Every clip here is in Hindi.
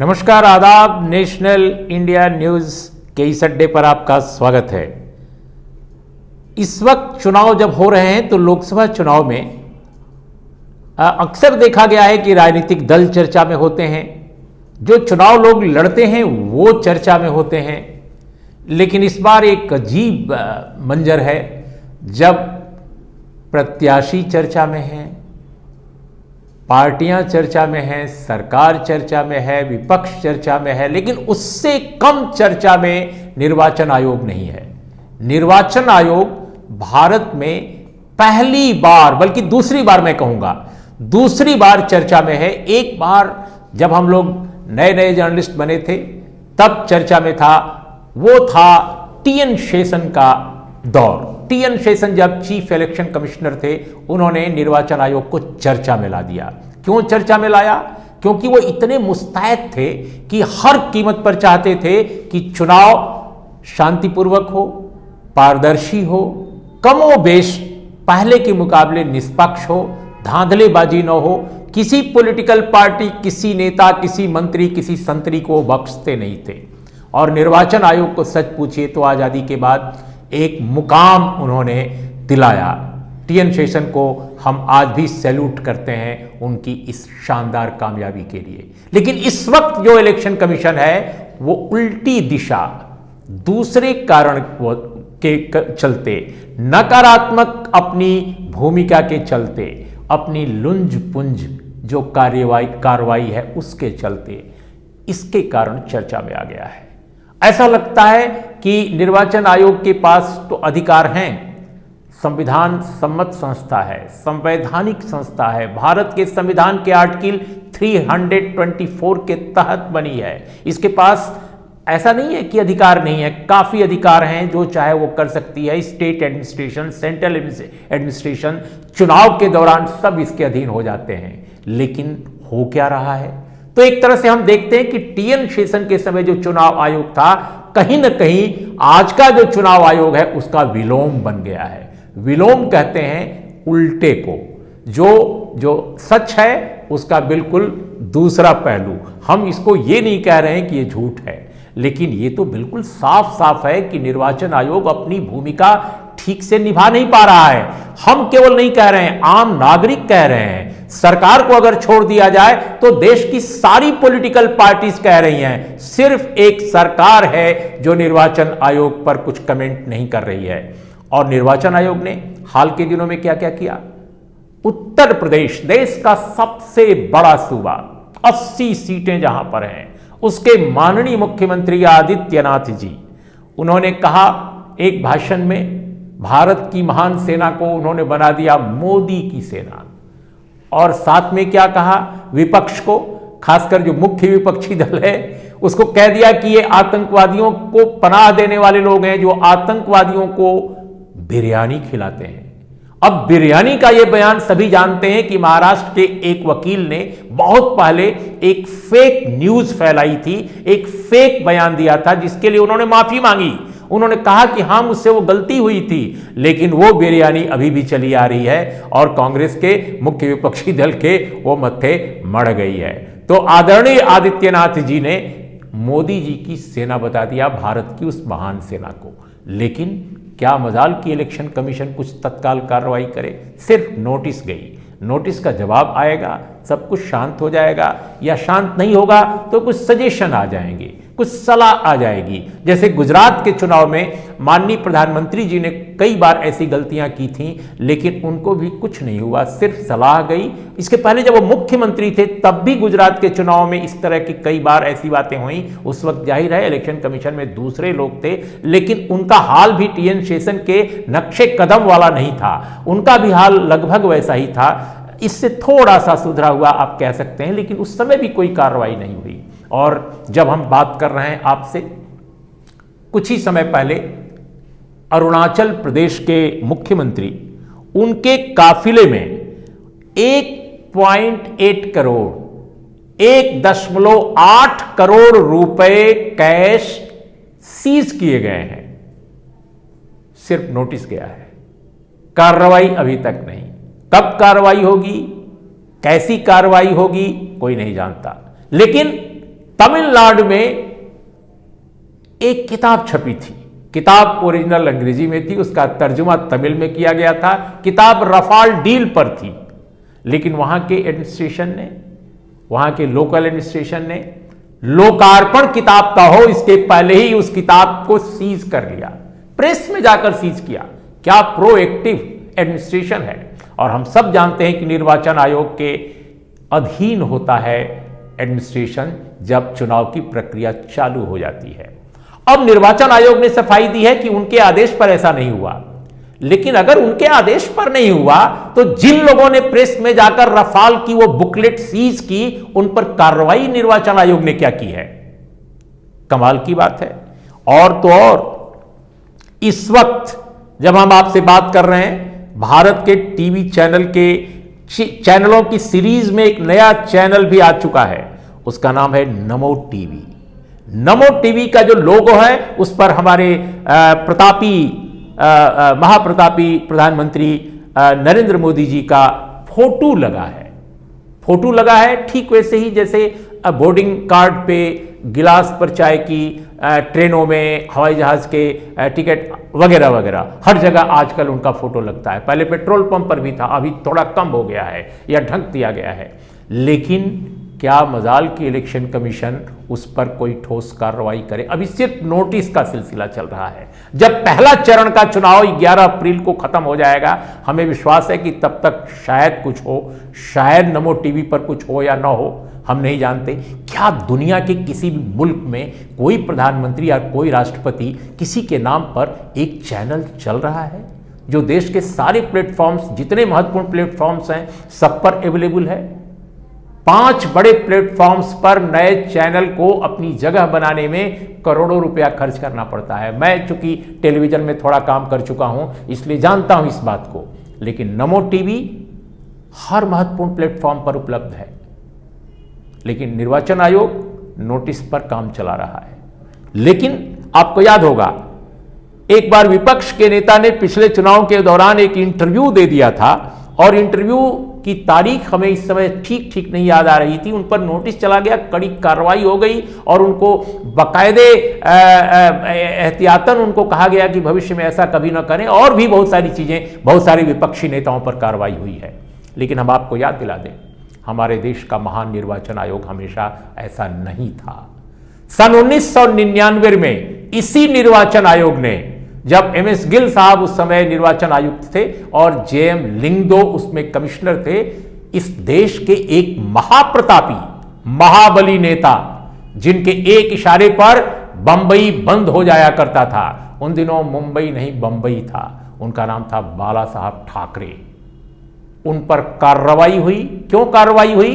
नमस्कार, आदाब। नेशनल इंडिया न्यूज़ के इस अड्डे पर आपका स्वागत है। इस वक्त चुनाव जब हो रहे हैं तो लोकसभा चुनाव में अक्सर देखा गया है कि राजनीतिक दल चर्चा में होते हैं, जो चुनाव लोग लड़ते हैं वो चर्चा में होते हैं। लेकिन इस बार एक अजीब मंजर है जब प्रत्याशी चर्चा में हैं, पार्टियां चर्चा में हैं, सरकार चर्चा में है, विपक्ष चर्चा में है, लेकिन उससे कम चर्चा में निर्वाचन आयोग नहीं है। निर्वाचन आयोग भारत में पहली बार, बल्कि दूसरी बार मैं कहूंगा, दूसरी बार चर्चा में है। एक बार जब हम लोग नए नए जर्नलिस्ट बने थे तब चर्चा में था, वो था टीएन शेषन का दौर। टीएन शेषन जब चीफ इलेक्शन कमिश्नर थे, उन्होंने निर्वाचन आयोग को चर्चा में ला दिया। क्यों चर्चा में लाया? क्योंकि वो इतने मुस्तैद थे कि हर कीमत पर चाहते थे कि चुनाव शांतिपूर्वक हो, पारदर्शी हो, कमोबेश पहले के मुकाबले निष्पक्ष हो, धांधलेबाजी न हो। किसी पॉलिटिकल पार्टी, किसी नेता, किसी मंत्री, किसी संतरी को बख्शते नहीं थे। और निर्वाचन आयोग को सच पूछिए तो आजादी के बाद एक मुकाम उन्होंने दिलाया। टीएन शेषन को हम आज भी सैल्यूट करते हैं उनकी इस शानदार कामयाबी के लिए। लेकिन इस वक्त जो इलेक्शन कमीशन है वो उल्टी दिशा, दूसरे कारण के चलते, नकारात्मक अपनी भूमिका के चलते, अपनी लुंज पुंज जो कार्रवाई है उसके चलते, इसके कारण चर्चा में आ गया है। ऐसा लगता है कि निर्वाचन आयोग के पास तो अधिकार हैं, संविधान सम्मत संस्था है, संवैधानिक संस्था है, भारत के संविधान के आर्टिकल 324 के तहत बनी है। इसके पास ऐसा नहीं है कि अधिकार नहीं है, काफी अधिकार हैं, जो चाहे वो कर सकती है। स्टेट एडमिनिस्ट्रेशन, सेंट्रल एडमिनिस्ट्रेशन, चुनाव के दौरान सब इसके अधीन हो जाते हैं। लेकिन हो क्या रहा है? तो एक तरह से हम देखते हैं कि टीएन शेषन के समय जो चुनाव आयोग था, कहीं ना कहीं आज का जो चुनाव आयोग है उसका विलोम बन गया है। विलोम कहते हैं उल्टे को, जो सच है उसका बिल्कुल दूसरा पहलू। हम इसको ये नहीं कह रहे हैं कि ये झूठ है, लेकिन ये तो बिल्कुल साफ साफ है कि निर्वाचन आयोग अपनी भूमिका ठीक से निभा नहीं पा रहा है। हम केवल नहीं कह रहे हैं, आम नागरिक कह रहे हैं। सरकार को अगर छोड़ दिया जाए तो देश की सारी पॉलिटिकल पार्टीज कह रही हैं। सिर्फ एक सरकार है जो निर्वाचन आयोग पर कुछ कमेंट नहीं कर रही है। और निर्वाचन आयोग ने हाल के दिनों में क्या क्या किया? उत्तर प्रदेश, देश का सबसे बड़ा सूबा, 80 सीटें जहां पर हैं, उसके माननीय मुख्यमंत्री आदित्यनाथ जी, उन्होंने कहा एक भाषण में, भारत की महान सेना को उन्होंने बना दिया मोदी की सेना। और साथ में क्या कहा? विपक्ष को, खासकर जो मुख्य विपक्षी दल है, उसको कह दिया कि ये आतंकवादियों को पनाह देने वाले लोग हैं जो आतंकवादियों को बिरयानी खिलाते हैं। अब बिरयानी का ये बयान सभी जानते हैं कि महाराष्ट्र के एक वकील ने बहुत पहले एक फेक न्यूज फैलाई थी, एक फेक बयान दिया था जिसके लिए उन्होंने माफी मांगी। उन्होंने कहा कि हाँ, मुझसे वो गलती हुई थी, लेकिन वो बिरयानी अभी भी चली आ रही है और कांग्रेस के मुख्य विपक्षी दल के वो मत्थे मड़ गई है। तो आदरणीय आदित्यनाथ जी ने मोदी जी की सेना बता दिया, भारत की उस महान सेना को। लेकिन क्या मजाल कि इलेक्शन कमीशन कुछ तत्काल कार्रवाई करे? सिर्फ नोटिस गई, नोटिस का जवाब आएगा, सब कुछ शांत हो जाएगा, या शांत नहीं होगा तो कुछ सजेशन आ जाएंगे, कुछ सलाह आ जाएगी। जैसे गुजरात के चुनाव में माननीय प्रधानमंत्री जी ने कई बार ऐसी गलतियां की थी, लेकिन उनको भी कुछ नहीं हुआ, सिर्फ सलाह गई। इसके पहले जब वो मुख्यमंत्री थे तब भी गुजरात के चुनाव में इस तरह की कई बार ऐसी बातें हुई। उस वक्त जाहिर है इलेक्शन कमीशन में दूसरे लोग थे, लेकिन उनका हाल भी टीएन शेषन के नक्शे कदम वाला नहीं था, उनका भी हाल लगभग वैसा ही था। इससे थोड़ा सा सुधरा हुआ आप कह सकते हैं, लेकिन उस समय भी कोई कार्रवाई नहीं हुई। और जब हम बात कर रहे हैं आपसे, कुछ ही समय पहले अरुणाचल प्रदेश के मुख्यमंत्री, उनके काफिले में 1.8 करोड़, 1.8 करोड़ रुपए कैश सीज किए गए हैं। सिर्फ नोटिस गया है, कार्रवाई अभी तक नहीं। कब कार्रवाई होगी, कैसी कार्रवाई होगी, कोई नहीं जानता। लेकिन तमिलनाडु में एक किताब छपी थी। किताब ओरिजिनल अंग्रेजी में थी, उसका तर्जुमा तमिल में किया गया था। किताब रफाल डील पर थी, लेकिन वहां के एडमिनिस्ट्रेशन ने, वहां के लोकल एडमिनिस्ट्रेशन ने लोकार्पण किताब का हो इसके पहले ही उस किताब को सीज कर लिया, प्रेस में जाकर सीज किया। क्या प्रोएक्टिव एडमिनिस्ट्रेशन है। और हम सब जानते हैं कि निर्वाचन आयोग के अधीन होता है एडमिनिस्ट्रेशन जब चुनाव की प्रक्रिया चालू हो जाती है। अब निर्वाचन आयोग ने सफाई दी है कि उनके आदेश पर ऐसा नहीं हुआ, लेकिन अगर उनके आदेश पर नहीं हुआ तो जिन लोगों ने प्रेस में जाकर रफाल की वो बुकलेट सीज की, उन पर कार्रवाई निर्वाचन आयोग ने क्या की है। कमाल की बात है। और तो और इस वक्त जब हम आपसे बात कर रहे हैं, भारत के टीवी चैनलों की सीरीज में एक नया चैनल भी आ चुका है, उसका नाम है नमो टीवी। नमो टीवी का जो लोगो है उस पर हमारे महाप्रतापी प्रधानमंत्री नरेंद्र मोदी जी का फोटो लगा है। फोटो लगा है ठीक वैसे ही जैसे बोर्डिंग कार्ड पे, गिलास पर चाय की, ट्रेनों में, हवाई जहाज के टिकट वगैरह वगैरह, हर जगह आजकल उनका फोटो लगता है। पहले पेट्रोल पंप पर भी था, अभी थोड़ा कम हो गया है या ढक दिया गया है। लेकिन क्या मजाल की इलेक्शन कमीशन उस पर कोई ठोस कार्रवाई करे। अभी सिर्फ नोटिस का सिलसिला चल रहा है। जब पहला चरण का चुनाव 11 अप्रैल को खत्म हो जाएगा, हमें विश्वास है कि तब तक शायद कुछ हो, शायद नमो टीवी पर कुछ हो या ना हो, हम नहीं जानते। क्या दुनिया के किसी भी मुल्क में कोई प्रधानमंत्री या कोई राष्ट्रपति किसी के नाम पर एक चैनल चल रहा है जो देश के सारे प्लेटफॉर्म्स, जितने महत्वपूर्ण प्लेटफॉर्म्स हैं, सब पर अवेलेबल है। 5 बड़े प्लेटफॉर्म्स पर नए चैनल को अपनी जगह बनाने में करोड़ों रुपया खर्च करना पड़ता है। मैं चूंकि टेलीविजन में थोड़ा काम कर चुका हूं इसलिए जानता हूं इस बात को, लेकिन नमो टीवी हर महत्वपूर्ण प्लेटफॉर्म पर उपलब्ध है। लेकिन निर्वाचन आयोग नोटिस पर काम चला रहा है। लेकिन आपको याद होगा, एक बार विपक्ष के नेता ने पिछले चुनाव के दौरान एक इंटरव्यू दे दिया था, और इंटरव्यू की तारीख हमें इस समय ठीक नहीं याद आ रही थी। उन पर नोटिस चला गया, कड़ी कार्रवाई हो गई और उनको बाकायदे एहतियातन उनको कहा गया कि भविष्य में ऐसा कभी ना करें, और भी बहुत सारी चीजें, बहुत सारे विपक्षी नेताओं पर कार्रवाई हुई है। लेकिन हम आपको याद दिला दें, हमारे देश का महान निर्वाचन आयोग हमेशा ऐसा नहीं था। सन 1999 में इसी निर्वाचन आयोग ने, जब एमएस गिल साहब उस समय निर्वाचन आयुक्त थे और जेएम लिंगदो उसमें कमिश्नर थे, इस देश के एक महाप्रतापी, महाबली नेता, जिनके एक इशारे पर बंबई बंद हो जाया करता था, उन दिनों मुंबई नहीं बंबई था, उनका नाम था बाला साहब ठाकरे। उन पर कार्रवाई हुई। क्यों कार्रवाई हुई?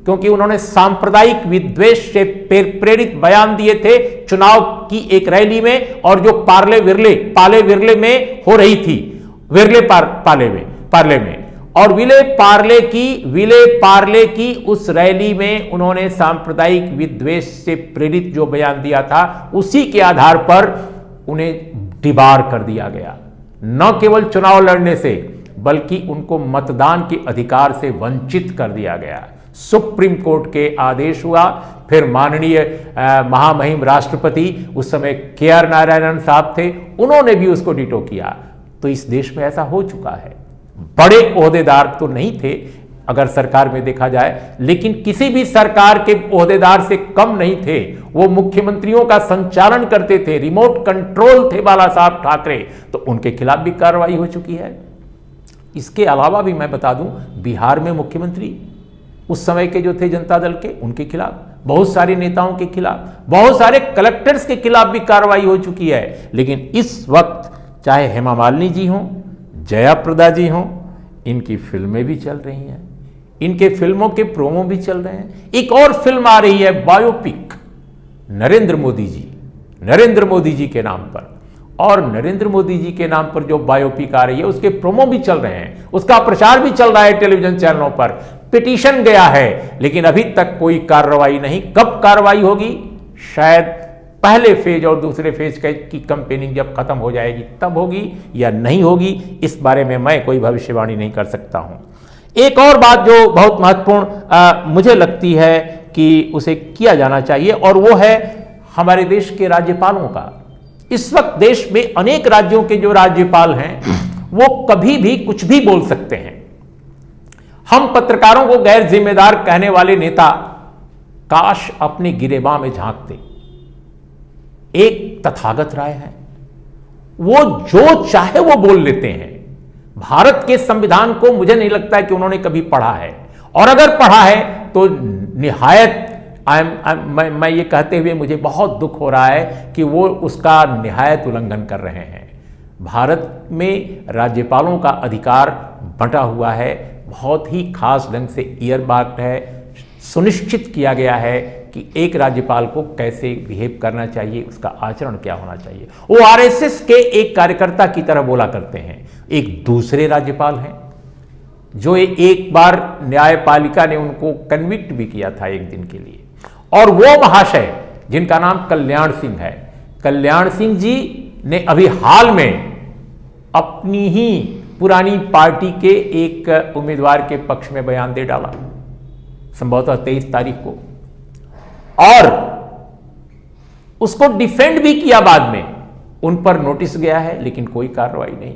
क्योंकि उन्होंने सांप्रदायिक विद्वेष से प्रेरित बयान दिए थे चुनाव की एक रैली में, और जो पाले विरले में हो रही थी, पार्ले में, और विले पार्ले की उस रैली में उन्होंने सांप्रदायिक विद्वेष से प्रेरित जो बयान दिया था, उसी के आधार पर उन्हें डिबार कर दिया गया। न केवल चुनाव लड़ने से, बल्कि उनको मतदान के अधिकार से वंचित कर दिया गया। सुप्रीम कोर्ट के आदेश हुआ, फिर माननीय महामहिम राष्ट्रपति, उस समय KR नारायणन साहब थे, उन्होंने भी उसको डिटो किया। तो इस देश में ऐसा हो चुका है। बड़े ओहदेदार तो नहीं थे अगर सरकार में देखा जाए, लेकिन किसी भी सरकार के ओहदेदार से कम नहीं थे। वो मुख्यमंत्रियों का संचालन करते थे, रिमोट कंट्रोल थे बाला साहब ठाकरे, तो उनके खिलाफ भी कार्रवाई हो चुकी है। इसके अलावा भी मैं बता दूं, बिहार में मुख्यमंत्री उस समय के जो थे जनता दल के, उनके खिलाफ, बहुत सारे नेताओं के खिलाफ, बहुत सारे कलेक्टर्स के खिलाफ भी कार्रवाई हो चुकी है। लेकिन इस वक्त चाहे हेमा मालिनी जी हों, जया प्रदा जी हों, इनकी फिल्में भी चल रही हैं, इनके फिल्मों के प्रोमो भी चल रहे हैं। एक और फिल्म आ रही है बायोपिक, नरेंद्र मोदी जी के नाम पर, और नरेंद्र मोदी जी के नाम पर जो बायोपिक आ रही है उसके प्रोमो भी चल रहे हैं, उसका प्रचार भी चल रहा है टेलीविजन चैनलों पर। पिटीशन गया है, लेकिन अभी तक कोई कार्रवाई नहीं। कब कार्रवाई होगी? शायद पहले फेज और दूसरे फेज की कैंपेनिंग जब खत्म हो जाएगी तब होगी, या नहीं होगी, इस बारे में मैं कोई भविष्यवाणी नहीं कर सकता हूं। एक और बात जो बहुत महत्वपूर्ण मुझे लगती है कि उसे किया जाना चाहिए, और वो है हमारे देश के राज्यपालों का। इस वक्त देश में अनेक राज्यों के जो राज्यपाल हैं वो कभी भी कुछ भी बोल सकते हैं। हम पत्रकारों को गैर जिम्मेदार कहने वाले नेता काश अपने गिरेबां में झांकते। एक तथागत राय है, वो जो चाहे वो बोल लेते हैं। भारत के संविधान को मुझे नहीं लगता कि उन्होंने कभी पढ़ा है, और अगर पढ़ा है तो निहायत मैं ये कहते हुए मुझे बहुत दुख हो रहा है कि वो उसका निहायत उल्लंघन कर रहे हैं। भारत में राज्यपालों का अधिकार बंटा हुआ है, बहुत ही खास ढंग से ईयरमार्क्ड है, सुनिश्चित किया गया है कि एक राज्यपाल को कैसे बिहेव करना चाहिए, उसका आचरण क्या होना चाहिए। वो आरएसएस के एक कार्यकर्ता की तरह बोला करते हैं। एक दूसरे राज्यपाल हैं जो एक बार न्यायपालिका ने उनको कन्विक्ट भी किया था एक दिन के लिए, और वो महाशय जिनका नाम कल्याण सिंह है। कल्याण सिंह जी ने अभी हाल में अपनी ही पुरानी पार्टी के एक उम्मीदवार के पक्ष में बयान दे डाला, संभवतः 23 तारीख को, और उसको डिफेंड भी किया बाद में। उन पर नोटिस गया है लेकिन कोई कार्रवाई नहीं।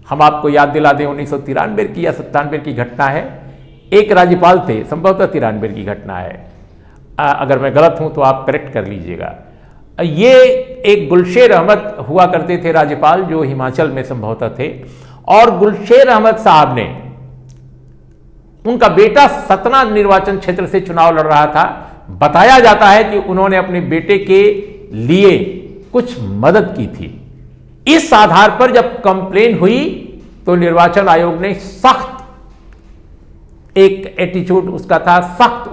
हम आपको याद दिला दें, 1993 की या 97 की घटना है। एक राज्यपाल थे, संभवतः 93 की घटना है, अगर मैं गलत हूं तो आप करेक्ट कर लीजिएगा। ये एक गुलशेर अहमद हुआ करते थे राज्यपाल, जो हिमाचल में संभवतः थे, और गुलशेर अहमद साहब ने, उनका बेटा सतना निर्वाचन क्षेत्र से चुनाव लड़ रहा था। बताया जाता है कि उन्होंने अपने बेटे के लिए कुछ मदद की थी। इस आधार पर जब कंप्लेन हुई तो निर्वाचन आयोग ने सख्त एक एटीट्यूड उसका था, सख्त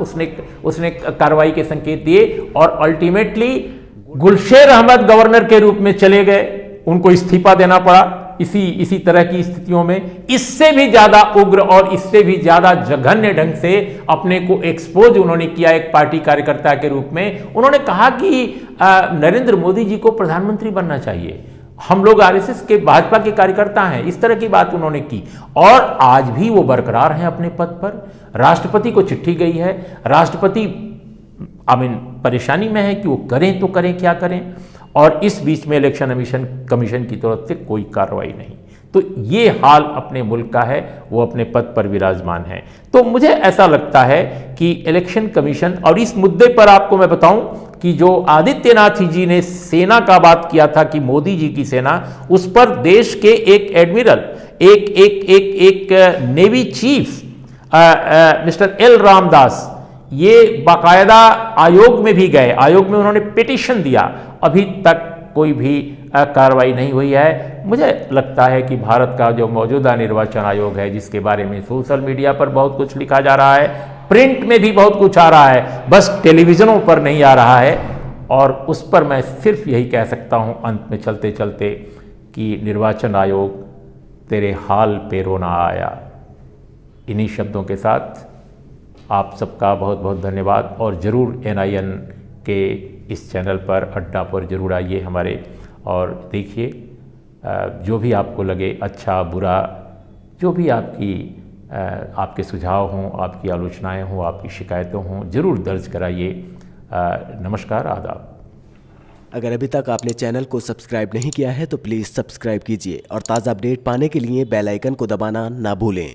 उसने कार्रवाई के संकेत दिए, और अल्टीमेटली गुलशेर अहमद गवर्नर के रूप में चले गए। उनको इस्तीफा देना पड़ा इसी तरह की स्थितियों में। इससे भी ज्यादा उग्र और इससे भी ज्यादा जघन्य ढंग से अपने को एक्सपोज उन्होंने किया एक पार्टी कार्यकर्ता के रूप में। उन्होंने कहा कि नरेंद्र मोदी जी को प्रधानमंत्री बनना चाहिए, हम लोग आरएसएस के, भाजपा के कार्यकर्ता हैं। इस तरह की बात उन्होंने की, और आज भी वो बरकरार हैं अपने पद पर। राष्ट्रपति को चिट्ठी गई है, राष्ट्रपति परेशानी में है कि वो करें तो करें, क्या करें, और इस बीच में इलेक्शन कमीशन की तरफ से कोई कार्रवाई नहीं। तो ये हाल अपने मुल्क का है, वो अपने पद पर विराजमान है। तो मुझे ऐसा लगता है कि इलेक्शन कमीशन, और इस मुद्दे पर आपको मैं बताऊं कि जो आदित्यनाथ जी ने सेना का बात किया था कि मोदी जी की सेना, उस पर देश के एक एडमिरल, एक navy chief mister L Ramdas, ये बाकायदा आयोग में भी गए, आयोग में उन्होंने पिटीशन दिया। अभी तक कोई भी कार्रवाई नहीं हुई है। मुझे लगता है कि भारत का जो मौजूदा निर्वाचन आयोग है, जिसके बारे में सोशल मीडिया पर बहुत कुछ लिखा जा रहा है, प्रिंट में भी बहुत कुछ आ रहा है, बस टेलीविजनों पर नहीं आ रहा है, और उस पर मैं सिर्फ यही कह सकता हूं अंत में चलते चलते कि निर्वाचन आयोग तेरे हाल पे रोना आया। इन्हीं शब्दों के साथ आप सबका बहुत बहुत धन्यवाद, और ज़रूर NIN के इस चैनल पर, अड्डा पर ज़रूर आइए हमारे, और देखिए जो भी आपको लगे, अच्छा बुरा, जो भी आपके सुझाव हों, आपकी आलोचनाएं हों, आपकी शिकायतें हों, ज़रूर दर्ज कराइए। नमस्कार, आदाब। अगर अभी तक आपने चैनल को सब्सक्राइब नहीं किया है तो प्लीज़ सब्सक्राइब कीजिए, और ताज़ा अपडेट पाने के लिए बेल आइकन को दबाना ना भूलें।